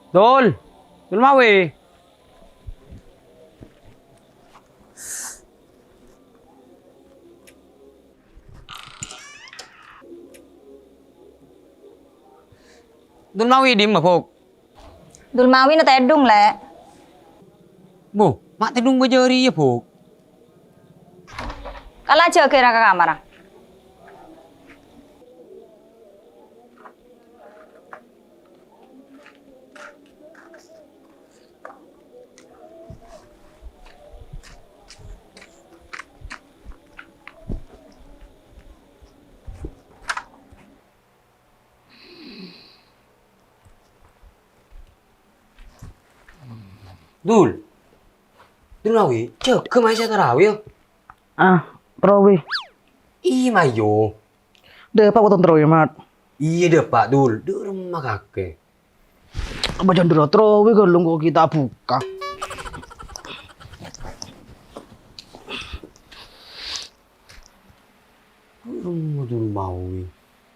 Dul, Dul Mawi. Dul Mawi di mà phục. Dul Mawi na tedung le. Bu, mak tidung bajari ya phục. Kala aja kira ke kamar. Dul. Dul Mawi, cek ke mai saya tarawih. Ah, Trowi. Ih mayo. Deh, Pak Woton Trowi, Mat. Iya deh Pak Dul, di rumah kakek. Bajan dulu Trowi kalau kok kita buka. Rumah Dul Mawi.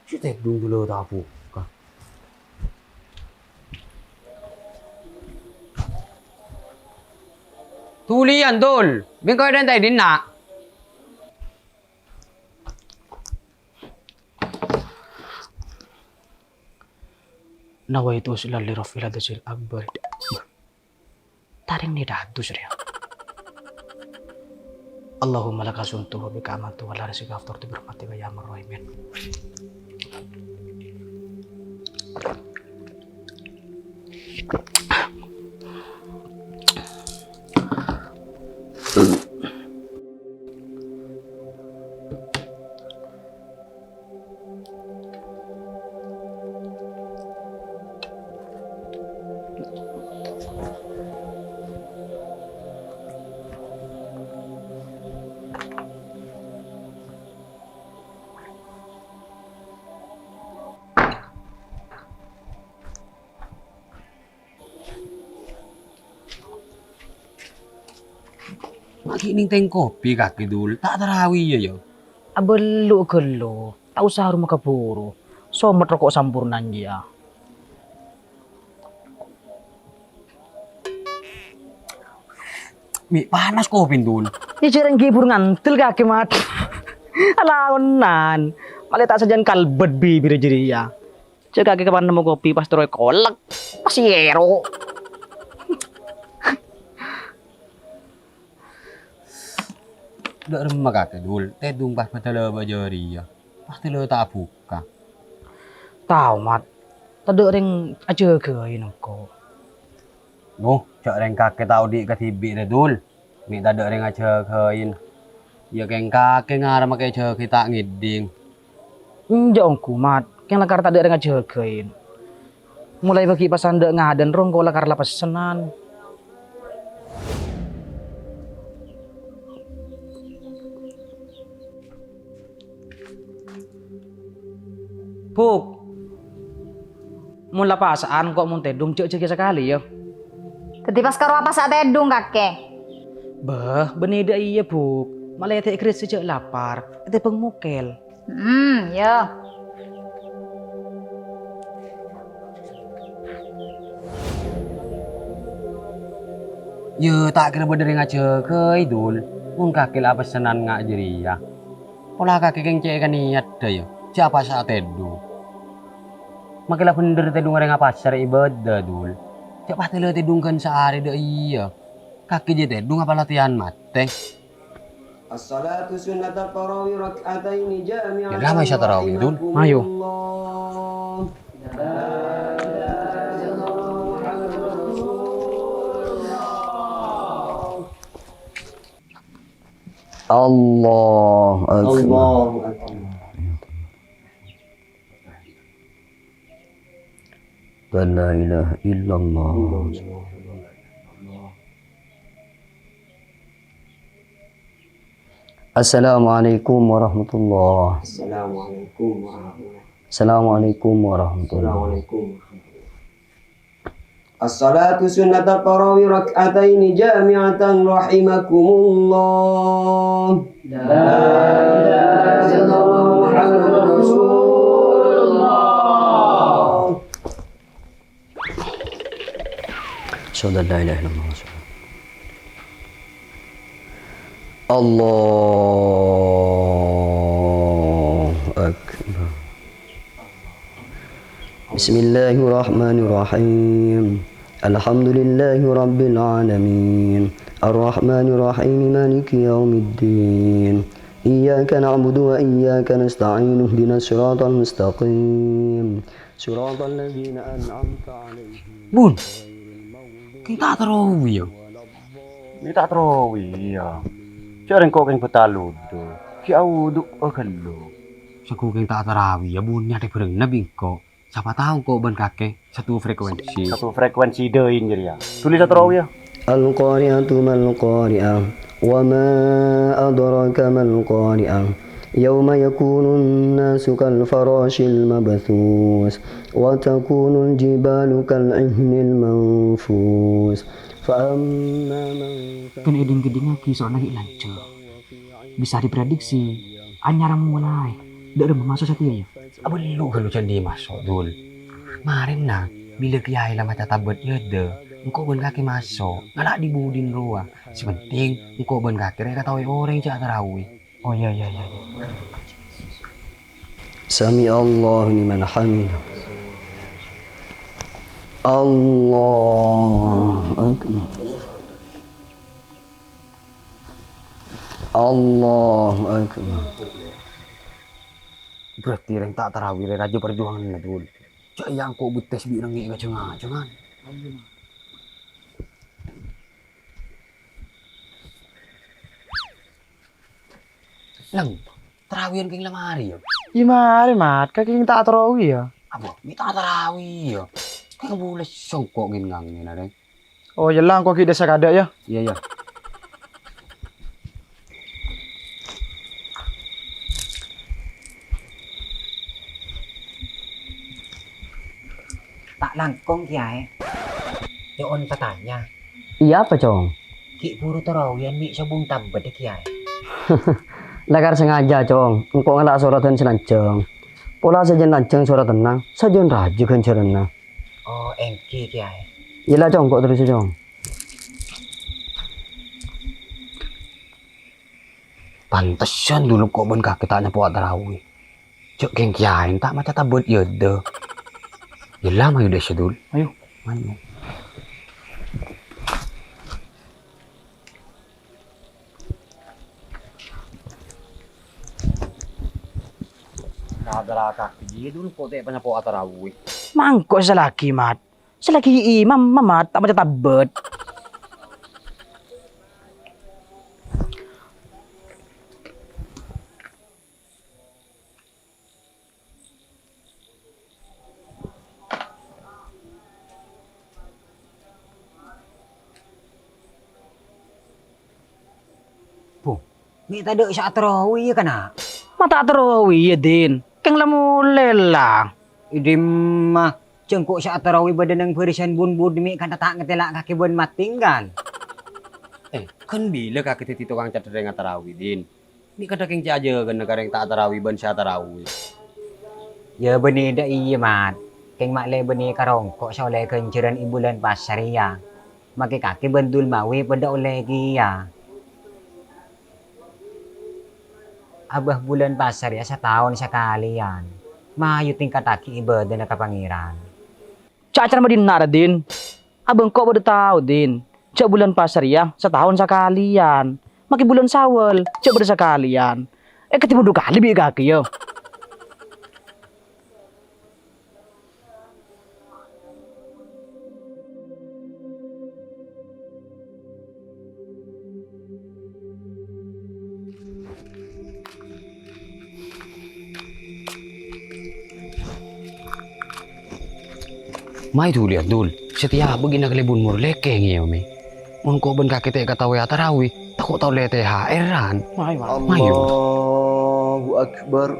Si tedung dulu tak buka. Tulian Dul, bingkai dan tay din na. Nawaitu silal li rafil hadasil akbar. Taring ni datu surya. Allahumma laka suntu wa bika amantu wa la rizqa aftartu bi rahmatika ya arhamar rahimin. Maki ning teng kopi kaki Dul, tak tarawih ya yo. Abelu gelo, tak usah rumah keburu. Somet rokok sampurnan dia. Mi panas kopi Dul. Ini jarang gibur ngantil kaki mat. Alaonan, malah tak sajan kalbet bibir jadi ya. Cek kaki kapan nemu kopi pas terus kolak, masih ero. Dak rumah kakek Dul, tedung pas betala bajari ya. Pasti lo tak buka. Tahu mat, tadi ring aja gain ko. Noh, cak reng kakek tahu di ketibi deh Dul. Mi tak ada reng aja kain. Ya keng kakek ngarep makai aja kita ngiding. Jongku mat, yang lakar tadi ring aja gain. Mulai bagi pasan dek ngaden rong ko lakar lapas senan. Buk, mula pasaan kok mun tedung cek sekali ya. Tadi pas karo apa saat tedung kakek. Bah, beneda iya buk. Malah teh kris sejak lapar, teh pengmukel. Ya. Ya tak kira bener aja ke Dul. Mun kakek lah pesanan ngak jadi ya. Pola kakek keng cek kan niat dah ya. Siapa saat tedung? Makilah bener tedung orang apa pasar ibadah Dul. Cak pasti lah tedung kan sehari dah iya. Kakek je tedung apa latihan mate? As-salatu sunnatul tarawih rak'ataini jami'an. Ya lama isya tarawih Dul. Ayo. Allah Akbar. La ilaha illallah. Assalamualaikum warahmatullah. Assalamualaikum warahmatullah. As-salatu sunnatul tarawih rak'ataini jami'atan rahimakumullah. La ilaha illallah Muhammadur Rasulullah. Asyhadu an la ilaha illallah. Allahu akbar. Bismillahirrahmanirrahim. Alhamdulillahi rabbil alamin. Ar-Rahmanir Rahim Maliki yaumiddin. Iyyaka na'budu wa iyyaka nasta'in. Ihdinas siratal mustaqim. Siratal ladzina an'amta 'alaihim. Bun, kita terawih ya. Ni tak terawih ya. Jarang kau keng petalu tu. Ki awuduk kalau. Saku keng tak terawih ya bun, nyate bereng nabi kok. Siapa tahu kok ban kakek satu frekuensi. Satu frekuensi dein jadi ya. Tulis tak terawih ya. Al-Qari'atu mal-Qari'ah. Wa ma adraka mal-Qari'ah. Yawma yakunun nasu kal-farashil mabthus. Wa takunul jibalu kal-ihnil manfus. Fa amma man Kan eding-geding lagi soal lagi lancar. Bisa diprediksi. Anyara mulai. Dak ada masuk satu ya. Abelu kalau candi masuk dul. Marin nah, bila kiai lah macam tabet ya de. Engkau ban kaki masuk, ngalak dibudin ruah. Sepenting engkau ban kaki mereka tahu orang cak tarawih. Oh iya. Sami Allahu liman hamidah. Allahu akbar. Allahu akbar. Berarti orang tak tarawih raja perjuangan lah dul. Cak yang kau betes bi rengi ke cengan. Lang, terawihan keng lemari ya. Gimana mat? Kaki tak terawih ya. Apa? Minta tarawih ya. Kau boleh songkok ngang ni nare. Oh jelang kok kita sakada ya. Iya. Tak langkong kiai. Ya on katanya. Iya apa cong? Ki puru terawihan mi sabung tambet kiai. Lakar sengaja cong. Engkau ngelak suratan selanjang. Pola saja lancang surat tenang. Saja raja kencerna. Oh engki kiai. Iyalah cong kok terus cong. Pantesan dulu kok ban kaki tak nyapu tarawih. Cok keng kiain tak macam tabut ya de. Yelah mah udah sedul. Ayo. Mana? Ada kaki dia dulu kok tak nyapu tarawih. Mangkok selagi mat. Selagi imam mamat tak macam tabet. Mi tadi saat terawih ya kana. Mata terawih ya din. Keng lamu lelang. Idim mah cengkok saat terawih badan yang berisan bun mi kan tak ngetelak kaki bun mat tinggal. Kan bila kaki titi tukang cat dengan tarawih din. Ini kada keng aja kan negara yang tak tarawih ban sia tarawih. Ya benih dah iya mat. Keng mak le benih karong kok soleh kenceran ibulan pasar ya. Make kaki bentul mawi pada oleh ya. Abah bulan pasar ya setahun sekali yan. Mayu tingkat kaki ibadah na kapangiran. Cak acara madin nara din. Abang kok baru tahu din. Cak bulan pasar ya setahun sekalian. Maki bulan sawal cak baru sekalian. Ketemu 2 kali bi kaki yo. Mai tu lihat dul. Setiap begini kelibun mur lekeng ya mi. Mun kau ban kaki tak kata ya tarawih. Takut tahu le THR-an. Mayu. Allahu akbar.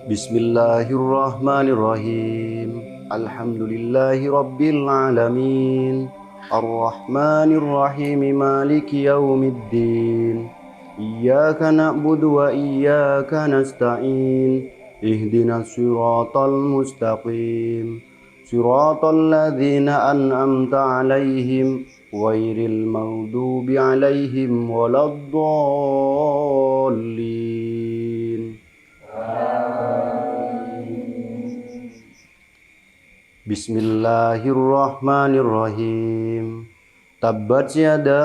Bismillahirrahmanirrahim. Alhamdulillahi rabbil alamin. Ar-Rahmanir-Rahim Maliki yaumiddin. Iyyaka na'budu wa iyyaka nasta'in. Ihdinas siratal mustaqim. Siratal ladzina an'amta 'alaihim ghairil maghdubi 'alaihim waladdallin. Bismillahirrahmanirrahim. Tabbat yada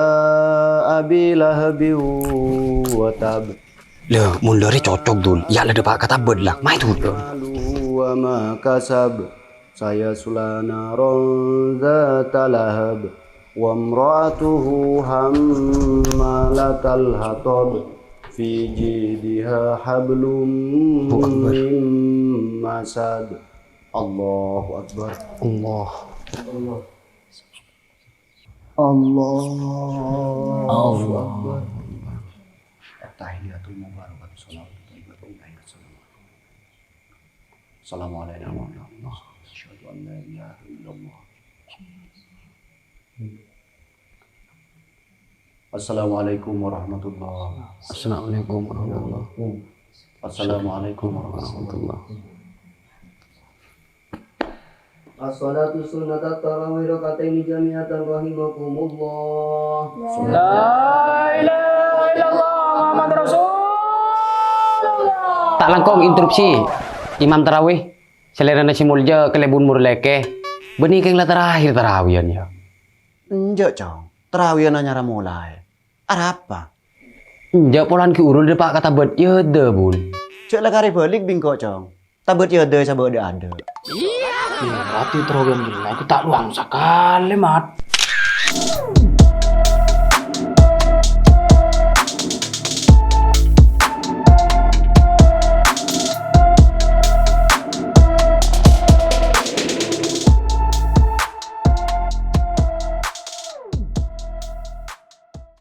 abi lahabi wa tab. Le, mundari cocok dul. Ya le depak kata bedlah. Mai tu. Wa ma kasab. Saya sulanaron zata lahab. Wa imra'atuhu hammalatal hatab. Fi jidha hablum min masad. Allahu akbar. Allah. Allahu akbar. Tahiyatul mubarakatuh salawatun Assalamualaikum warahmatullahi wabarakatuh. Asyhadu an la ilaha illallah. Assalamualaikum warahmatullahi wabarakatuh. Assalamualaikum warahmatullahi wabarakatuh. Assalamualaikum warahmatullahi wabarakatuh. As-salatu sunnatat tarawih rakaataini jami'atan rahimakumullah. Tak langkong interupsi. Imam tarawih. Selera nasi mulja kelebun murleke. Benih keng lah terakhir tarawihan ya. Enjak, Cong. Terawihan nyara mulai. Ada apa? Enjak polan ki urul depak kata bet ya de bul. Cek lah kari balik bingko, Cong. Tabet ya ada sabuk ada. Berarti terawihan dulu aku tak luang sekali mat.